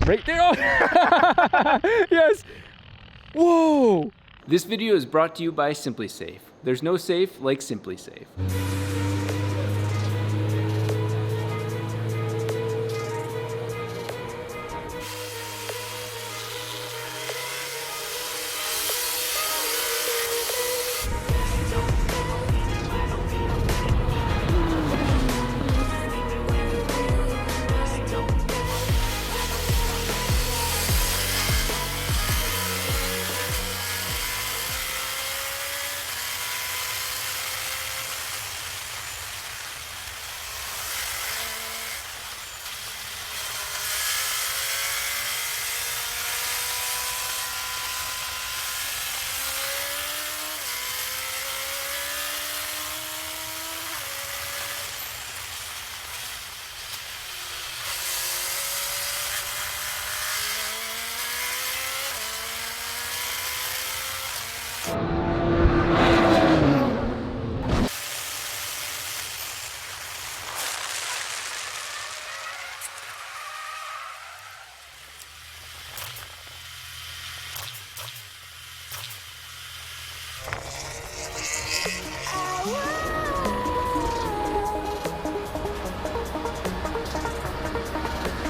Right there. Oh. Yes. Whoa. This video is brought to you by SimpliSafe. There's no safe like SimpliSafe.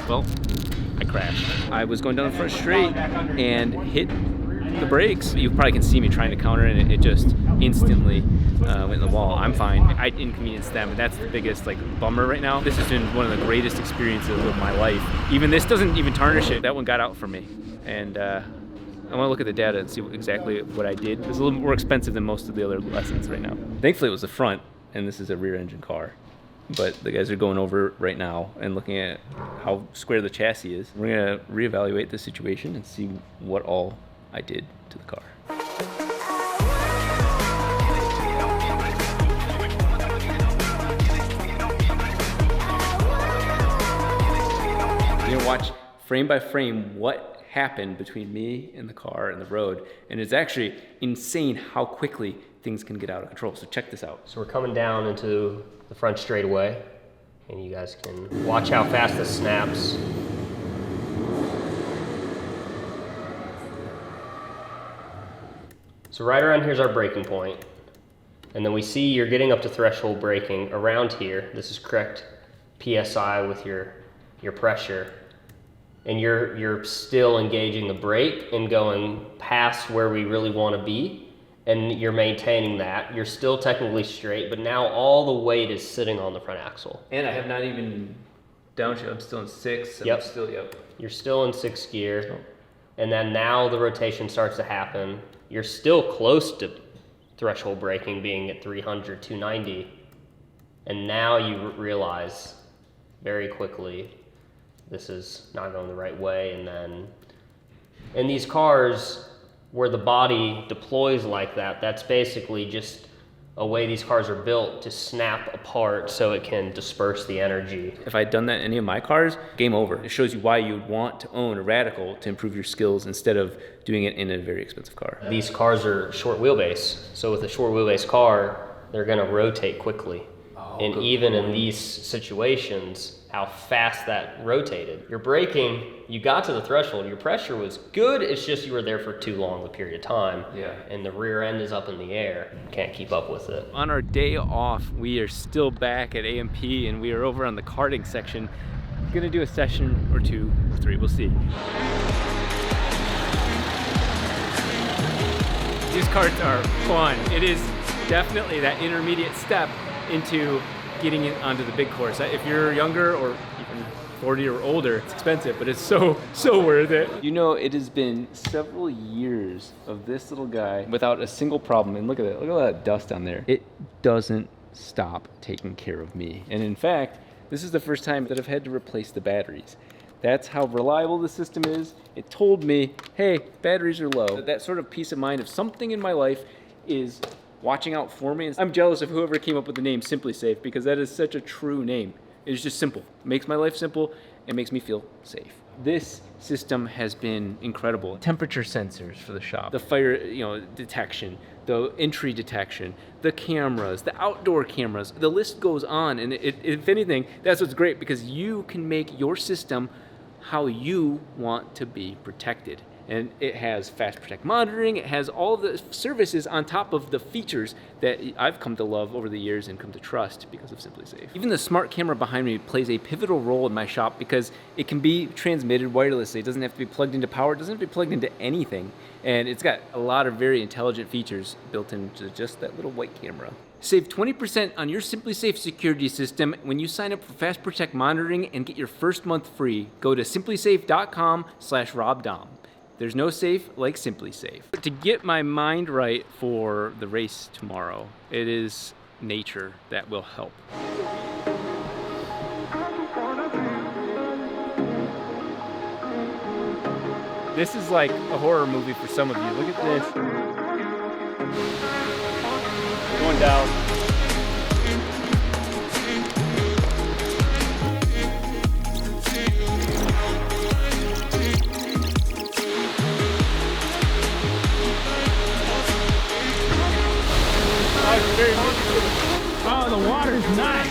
Well, I crashed. I was going down the front straight and hit the brakes. You probably can see me trying to counter it, and it just instantly went in the wall. I'm fine. I inconvenienced them, and that's the biggest bummer right now. This has been one of the greatest experiences of my life. Even this doesn't even tarnish it. That one got out for me, and I want to look at the data and see exactly what I did. It's a little more expensive than most of the other lessons right now. Thankfully, it was the front, and this is a rear-engine car. But the guys are going over right now and looking at how square the chassis is. We're gonna reevaluate the situation and see what all I did to the car. You're gonna watch frame by frame what happened between me and the car and the road. And it's actually insane how quickly things can get out of control. So check this out. So we're coming down into the front straightaway, and you guys can watch how fast this snaps. So right around here's our braking point, and then we see you're getting up to threshold braking around here. This is correct PSI with your pressure, and you're still engaging the brake and going past where we really want to be. And you're maintaining that. You're still technically straight, but now all the weight is sitting on the front axle. And I have not even downshift. I'm still in 6. Yep. Yep. You're still in 6th gear. And then now the rotation starts to happen. You're still close to threshold braking, being at 300, 290. And now you realize very quickly this is not going the right way. And then in these cars, where the body deploys like that, that's basically just a way these cars are built to snap apart so it can disperse the energy. If I'd done that in any of my cars, game over. It shows you why you'd want to own a Radical to improve your skills instead of doing it in a very expensive car. These cars are short wheelbase, so with a short wheelbase car, they're gonna rotate quickly. And even in these situations, how fast that rotated. Your braking, you got to the threshold, your pressure was good, it's just you were there for too long a period of time. Yeah. And the rear end is up in the air. Can't keep up with it. On our day off, we are still back at AMP, and we are over on the karting section. I'm gonna do a session or 2 or 3, we'll see. These karts are fun. It is definitely that intermediate step into getting it onto the big course. If you're younger or even 40 or older, it's expensive, but it's so worth it. You know, it has been several years of this little guy without a single problem. And look at that, look at all that dust down there. It doesn't stop taking care of me. And in fact, this is the first time that I've had to replace the batteries. That's how reliable the system is. It told me, hey, batteries are low. That sort of peace of mind of something in my life is watching out for me. I'm jealous of whoever came up with the name SimpliSafe, because that is such a true name. It's just simple. It makes my life simple. It makes me feel safe. This system has been incredible. Temperature sensors for the shop, the fire, detection, the entry detection, the cameras, the outdoor cameras. The list goes on, and if anything, that's what's great, because you can make your system how you want to be protected. And it has fast protect monitoring. It has all of the services on top of the features that I've come to love over the years and come to trust because of SimpliSafe. Even the smart camera behind me plays a pivotal role in my shop because it can be transmitted wirelessly. It doesn't have to be plugged into power. It doesn't have to be plugged into anything. And it's got a lot of very intelligent features built into just that little white camera. Save 20% on your SimpliSafe security system when you sign up for Fast Protect monitoring and get your first month free. Go to simplisafe.com/RobDahm. There's no safe like SimpliSafe. To get my mind right for the race tomorrow, it is nature that will help. This is like a horror movie for some of you. Look at this. Going down. Oh, the water's nice.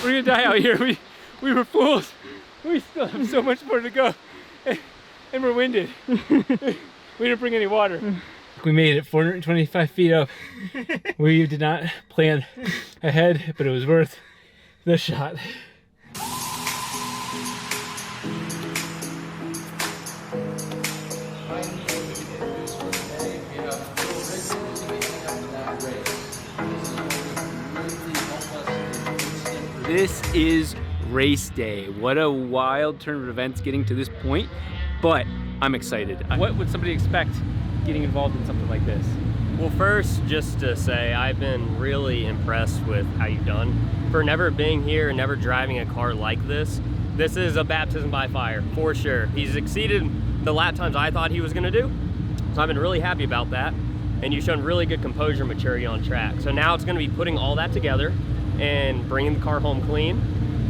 We're gonna die out here. We were fools. We still have so much more to go. And we're winded. We didn't bring any water. We made it 425 feet up. We did not plan ahead, but it was worth the shot. This is race day. What a wild turn of events getting to this point, but I'm excited. What would somebody expect getting involved in something like this? Well, first, just to say, I've been really impressed with how you've done. For never being here and never driving a car like this is a baptism by fire, for sure. He's exceeded the lap times I thought he was gonna do, so I've been really happy about that. And you've shown really good composure maturity on track. So now it's gonna be putting all that together and bringing the car home clean,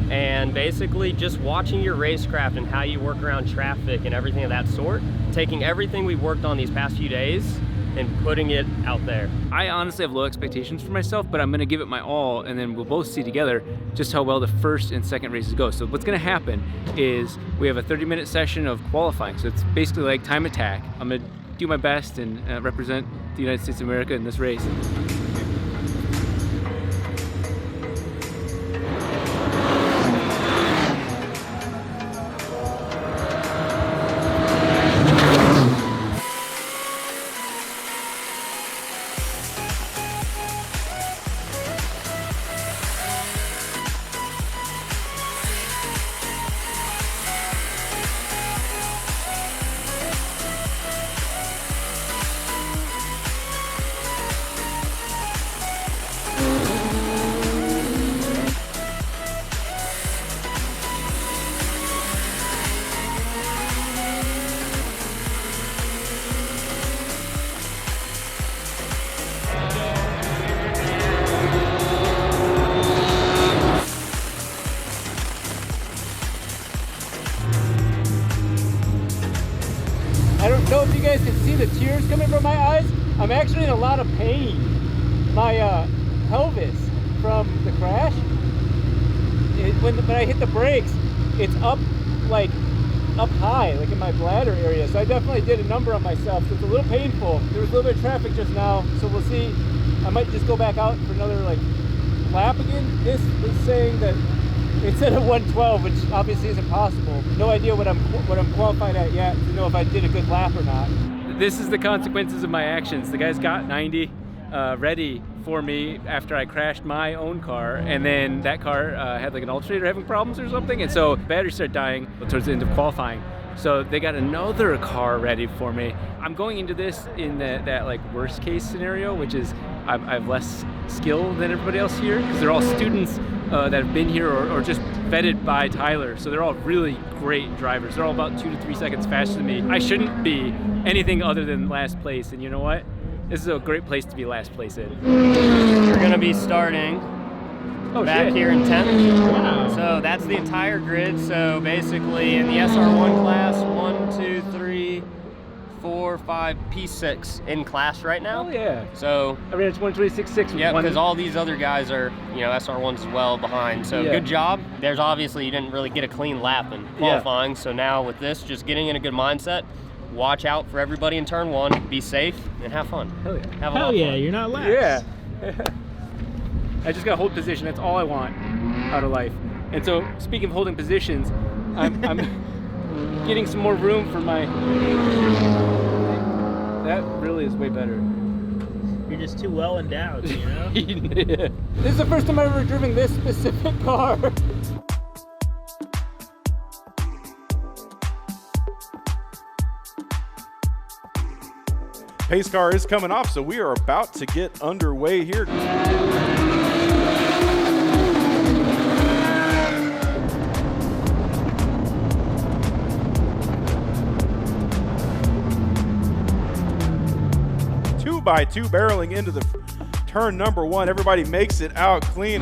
and basically just watching your racecraft and how you work around traffic and everything of that sort, taking everything we've worked on these past few days and putting it out there. I honestly have low expectations for myself, but I'm gonna give it my all, and then we'll both see together just how well the first and second races go. So what's gonna happen is we have a 30-minute session of qualifying. So it's basically like time attack. I'm gonna do my best and represent the United States of America in this race. I don't know if you guys can see the tears coming from my eyes. I'm actually in a lot of pain. My pelvis from the crash, when I hit the brakes, it's up high, like in my bladder area. So I definitely did a number on myself. So it's a little painful. There was a little bit of traffic just now, so we'll see. I might just go back out for another lap again. This is saying that instead of 112, which obviously isn't possible. No idea what I'm qualified at yet to know if I did a good lap or not. This is the consequences of my actions. The guys got 90 ready for me after I crashed my own car, and then that car had like an alternator having problems or something, and so battery started dying towards the end of qualifying. So they got another car ready for me. I'm going into this in that like worst case scenario, which is I have less skill than everybody else here because they're all students that have been here or just vetted by Tyler. So they're all really great drivers. They're all about 2 to 3 seconds faster than me. I shouldn't be anything other than last place. And you know what? This is a great place to be last place in. We're gonna be starting back here in 10th. Wow. So that's the entire grid. So basically in the SR1 class, 1, 2, 3, 4, 4, 5, P6 in class right now. Oh yeah. So I mean, it's 126.6. yeah, because all these other guys are, you know, SR1s as well behind. So good job. There's obviously, you didn't really get a clean lap in qualifying. So now with this, just getting in a good mindset, watch out for everybody in turn 1, be safe, and have fun. Hell yeah. Have a lot of fun. You're not last. Yeah. I just got to hold position. That's all I want out of life. And so, speaking of holding positions, I'm getting some more room for my. That really is way better. You're just too well endowed, you know? Yeah. This is the first time I've ever driven this specific car. Pace car is coming off, so we are about to get underway here. Two by two barreling into the turn number 1. Everybody makes it out clean.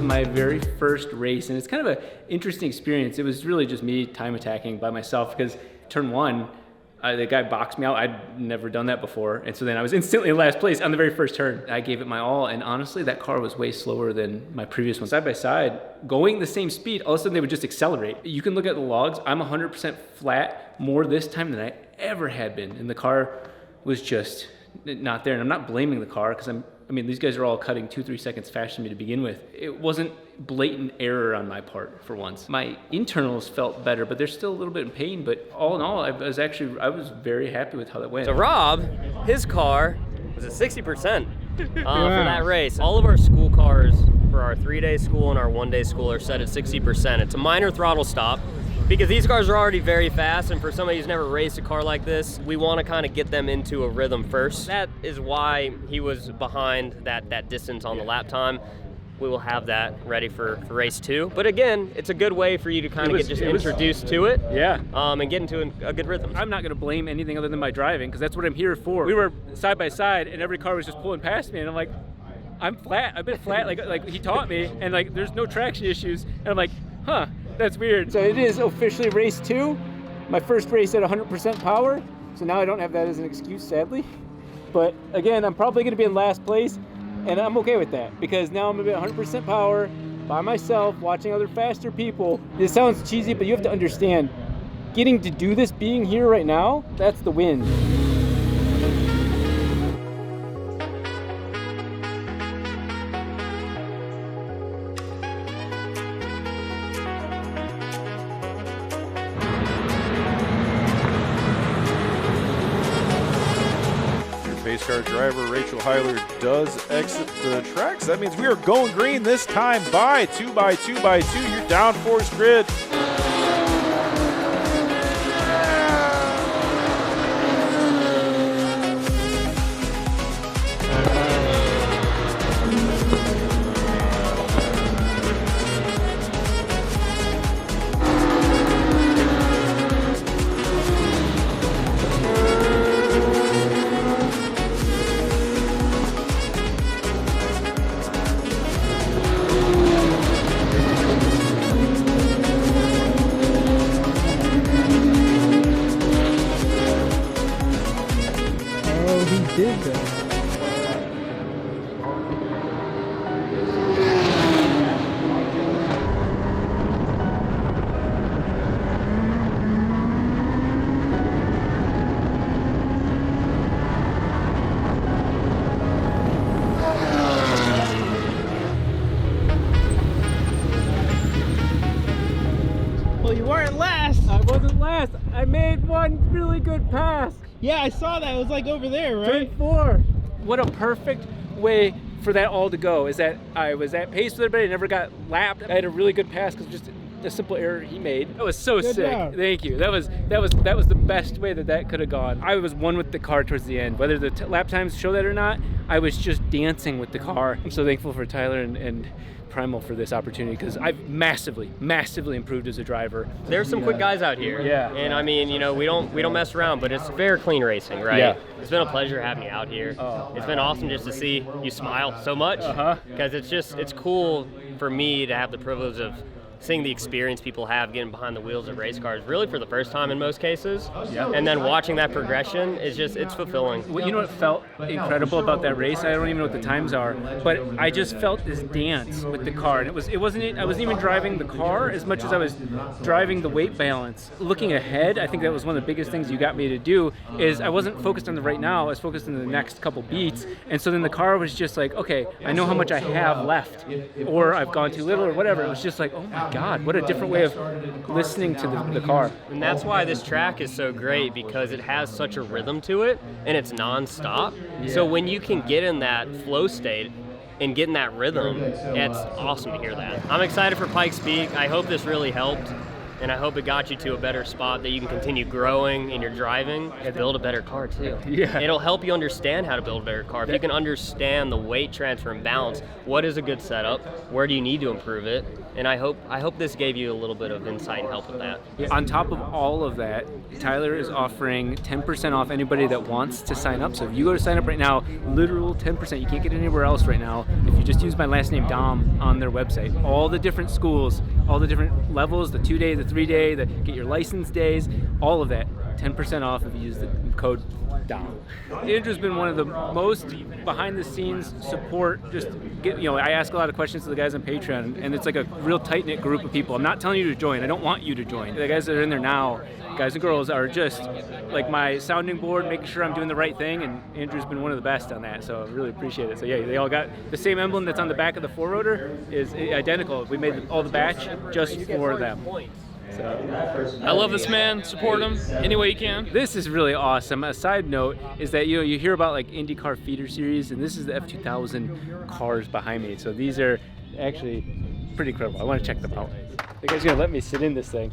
My very first race, and it's kind of an interesting experience. It was really just me time attacking by myself because turn 1, the guy boxed me out. I'd never done that before, and so then I was instantly in last place on the very first turn. I gave it my all, and honestly, that car was way slower than my previous one. Side by side, going the same speed, all of a sudden they would just accelerate. You can look at the logs. I'm 100% flat more this time than I ever had been, and the car was just not there. And I'm not blaming the car because I mean, these guys are all cutting 2-3 seconds faster than me to begin with. It wasn't blatant error on my part for once. My internals felt better, but they're still a little bit in pain. But all in all, I was very happy with how that went. So Rob, his car was at 60% for that race. All of our school cars for our 3-day school and our 1-day school are set at 60%. It's a minor throttle stop, because these cars are already very fast, and for somebody who's never raced a car like this, we want to kind of get them into a rhythm first. That is why he was behind that distance on the lap time. We will have that ready for race 2. But again, it's a good way for you to kind of get introduced to it. Yeah. And get into a good rhythm. I'm not going to blame anything other than my driving, because that's what I'm here for. We were side by side, and every car was just pulling past me, and I'm like, I'm flat. I've been flat, like he taught me, and like there's no traction issues, and I'm like, huh. That's weird. So it is officially race 2. My first race at 100% power. So now I don't have that as an excuse, sadly. But again, I'm probably going to be in last place, and I'm okay with that because now I'm going to be at 100% power by myself, watching other faster people. This sounds cheesy, but you have to understand, getting to do this, being here right now, that's the win. Pace car driver Rachel Heiler does exit the track. So that means we are going green this time by 2 by 2 by 2. Your downforce grid. Did that. Well, you weren't last. I wasn't last. I made one really good pass. Yeah, I saw that. It was like over there, right? Turn 4. What a perfect way for that all to go is that I was at pace with everybody, I never got lapped. I had a really good pass because just a simple error he made. That was so sick. job. Thank you. That was the best way that could have gone. I was one with the car towards the end. Whether the lap times show that or not, I was just dancing with the car. I'm so thankful for Tyler and Primal for this opportunity because I've massively improved as a driver. There's some quick guys out here. Yeah. And I mean, you know, we don't mess around, but it's fair, clean racing, right? Yeah. It's been a pleasure having you out here. It's been awesome just to see you smile so much. Because it's cool for me to have the privilege of seeing the experience people have getting behind the wheels of race cars, really for the first time in most cases. Yeah. And then watching that progression is it's fulfilling. Well, you know what felt incredible about that race? I don't even know what the times are, but I just felt this dance with the car, and I wasn't even driving the car as much as I was driving the weight balance. Looking ahead, I think that was one of the biggest things you got me to do. Is I wasn't focused on the right now. I was focused on the next couple beats, and so then the car was just like, okay, I know how much I have left, or I've gone too little, or whatever. It was just like, oh my God, what a different way of listening to the car. And that's why this track is so great, because it has such a rhythm to it and it's non-stop. So when you can get in that flow state and get in that rhythm, it's awesome to hear that. I'm excited for Pikes Peak. I hope this really helped. And I hope it got you to a better spot that you can continue growing in your driving and build a better car too. Yeah. It'll help you understand how to build a better car. If you can understand the weight transfer and balance, what is a good setup, where do you need to improve it, and I hope this gave you a little bit of insight and help with that. On top of all of that, Tyler is offering 10% off anybody that wants to sign up. So if you go to sign up right now, literal 10%, you can't get it anywhere else right now. If you just use my last name, Dahm, on their website, all the different schools, all the different levels, the 2-day, the 3-day, the get your license days, all of that, 10% off if you use the code Dahm. Andrew's been one of the most behind the scenes support. I ask a lot of questions to the guys on Patreon, and it's like a real tight knit group of people. I'm not telling you to join. I don't want you to join. The guys that are in there now, guys and girls, are just like my sounding board, making sure I'm doing the right thing, and Andrew's been one of the best on that, so I really appreciate it. So yeah, they all got the same emblem that's on the back of the 4-rotor is identical. We made all the batch just for them. So. I love this man. Support him any way you can. This is really awesome. A side note is that you hear about like IndyCar feeder series, and this is the F2000 cars behind me. So these are actually pretty incredible. I want to check them out. The guy's gonna let me sit in this thing.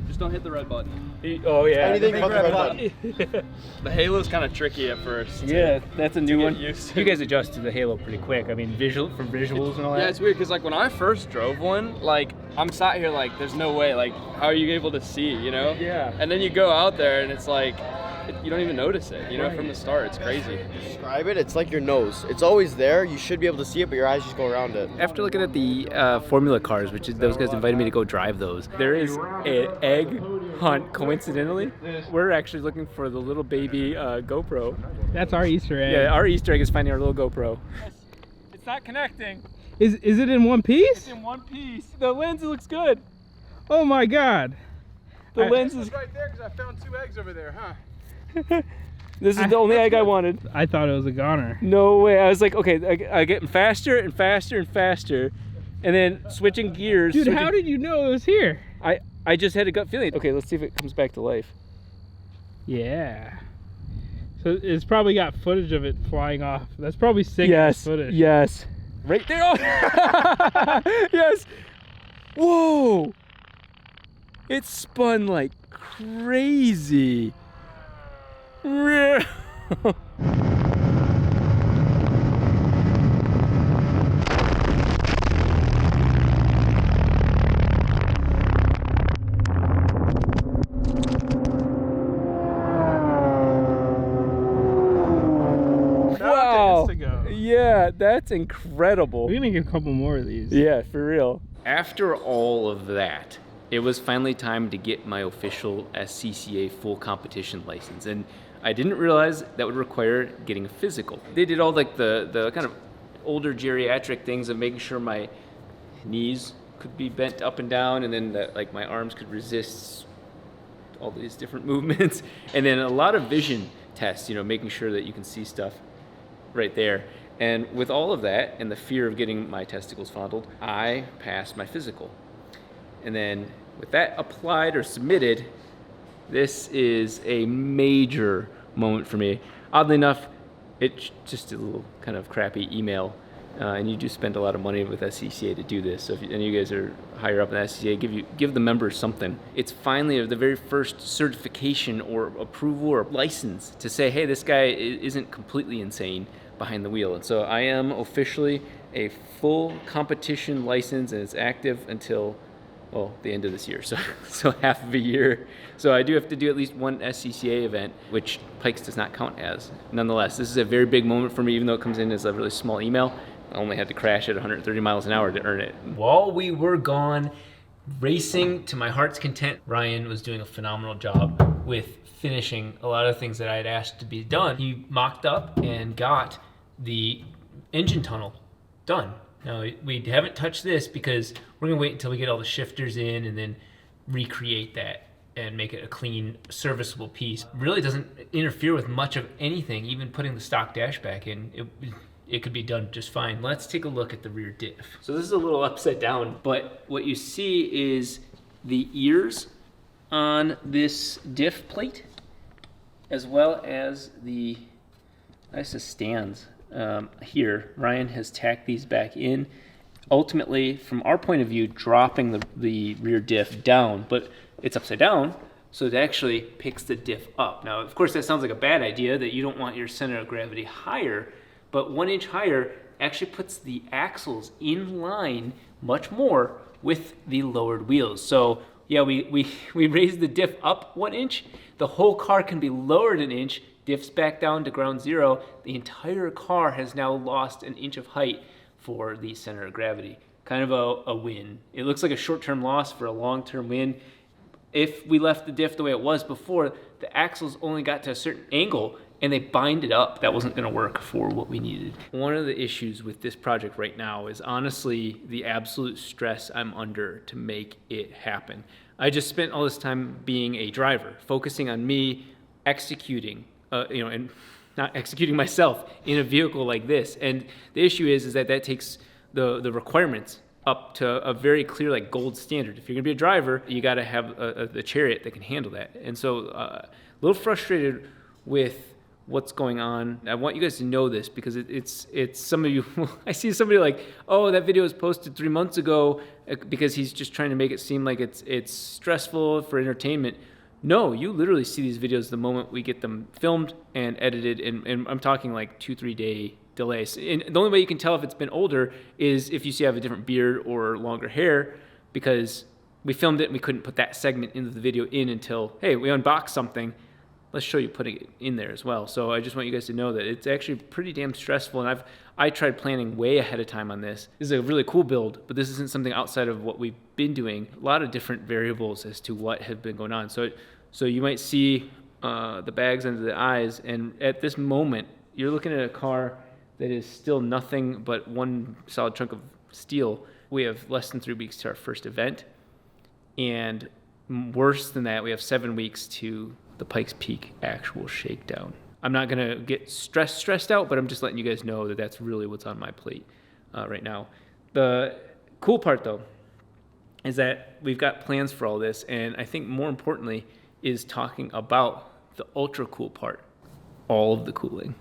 Just don't hit the red button. Oh yeah. Anything but the red button. The halo's kind of tricky at first. Yeah, that's a new one. Used to. You guys adjust to the halo pretty quick. I mean, visuals and all that. Yeah, it's weird because like when I first drove one, like I'm sat here like there's no way. Like how are you able to see? You know? Yeah. And then you go out there and it's like you don't even notice it. You know, from the start, it's crazy. Describe it. It's like your nose. It's always there. You should be able to see it, but your eyes just go around it. After looking at the Formula cars, which is those guys invited me to go drive those, there is an egg hunt. Coincidentally, we're actually looking for the little baby GoPro. That's our Easter egg. Yeah, our Easter egg is finding our little GoPro. It's not connecting. Is it in one piece? It's in one piece. The lens looks good. Oh my God. The lens is right there because I found 2 eggs over there, huh? This is the only egg I wanted. I thought it was a goner. No way. I was like, okay, I get faster and faster and faster, and then switching gears. Dude, how did you know it was here? I just had a gut feeling. Okay, let's see if it comes back to life. Yeah. So it's probably got footage of it flying off. That's probably sick footage. Yes. Right there. Oh. Yes. Whoa. It spun like crazy. Wow. Yeah, that's incredible. We're gonna get a couple more of these. Yeah, for real. After all of that, it was finally time to get my official SCCA full competition license, and I didn't realize that would require getting a physical. They did all like the kind of older geriatric things of making sure my knees could be bent up and down, and then that like my arms could resist all these different movements, and then a lot of vision tests, making sure that you can see stuff right there. And with all of that and the fear of getting my testicles fondled, I passed my physical. And then with that applied or submitted, this is a major moment for me. Oddly enough, it's just a little kind of crappy email And you do spend a lot of money with SCCA to do this. So if any of you guys are higher up in the SCCA, give the members something. It's finally the very first certification or approval or license to say, hey, this guy isn't completely insane behind the wheel. And so I am officially a full competition license, and it's active until, well, the end of this year. So half of a year. So I do have to do at least one SCCA event, which Pikes does not count as. Nonetheless, this is a very big moment for me, even though it comes in as a really small email. I only had to crash at 130 miles an hour to earn it. While we were gone racing to my heart's content, Ryan was doing a phenomenal job with finishing a lot of things that I had asked to be done. He mocked up and got the engine tunnel done. Now, we haven't touched this because we're gonna wait until we get all the shifters in and then recreate that and make it a clean, serviceable piece. Really doesn't interfere with much of anything, even putting the stock dash back in. It could be done just fine. Let's take a look at the rear diff. So this is a little upside down, but what you see is the ears on this diff plate, as well as the stands here. Ryan has tacked these back in. Ultimately, from our point of view, dropping the rear diff down, but it's upside down, so it actually picks the diff up. Now, of course, that sounds like a bad idea, that you don't want your center of gravity higher, but 1 inch higher actually puts the axles in line much more with the lowered wheels. So yeah, we raised the diff up 1 inch. The whole car can be lowered 1 inch, diffs back down to ground zero. The entire car has now lost 1 inch of height for the center of gravity. Kind of a win. It looks like a short-term loss for a long-term win. If we left the diff the way it was before, the axles only got to a certain angle and they bind it up. That wasn't gonna work for what we needed. One of the issues with this project right now is honestly the absolute stress I'm under to make it happen. I just spent all this time being a driver, focusing on me executing, and not executing myself in a vehicle like this. And the issue is that takes the requirements up to a very clear, like, gold standard. If you're gonna be a driver, you gotta have a chariot that can handle that. And so a little frustrated with what's going on. I want you guys to know this because it's some of you, I see somebody like, oh, that video was posted 3 months ago because he's just trying to make it seem like it's stressful for entertainment. No, you literally see these videos the moment we get them filmed and edited, and I'm talking like 2-3 day delays. And the only way you can tell if it's been older is if you see I have a different beard or longer hair, because we filmed it and we couldn't put that segment into the video until, hey, we unboxed something. Let's show you putting it in there as well. So I just want you guys to know that it's actually pretty damn stressful, and I tried planning way ahead of time on this. This is a really cool build, but this isn't something outside of what we've been doing. A lot of different variables as to what have been going on. So you might see the bags under the eyes, and at this moment, you're looking at a car that is still nothing but one solid chunk of steel. We have less than 3 weeks to our first event, and worse than that, we have 7 weeks to the Pikes Peak actual shakedown. I'm not gonna get stressed out, but I'm just letting you guys know that that's really what's on my plate right now. The cool part, though, is that we've got plans for all this, and I think more importantly is talking about the ultra cool part, all of the cooling.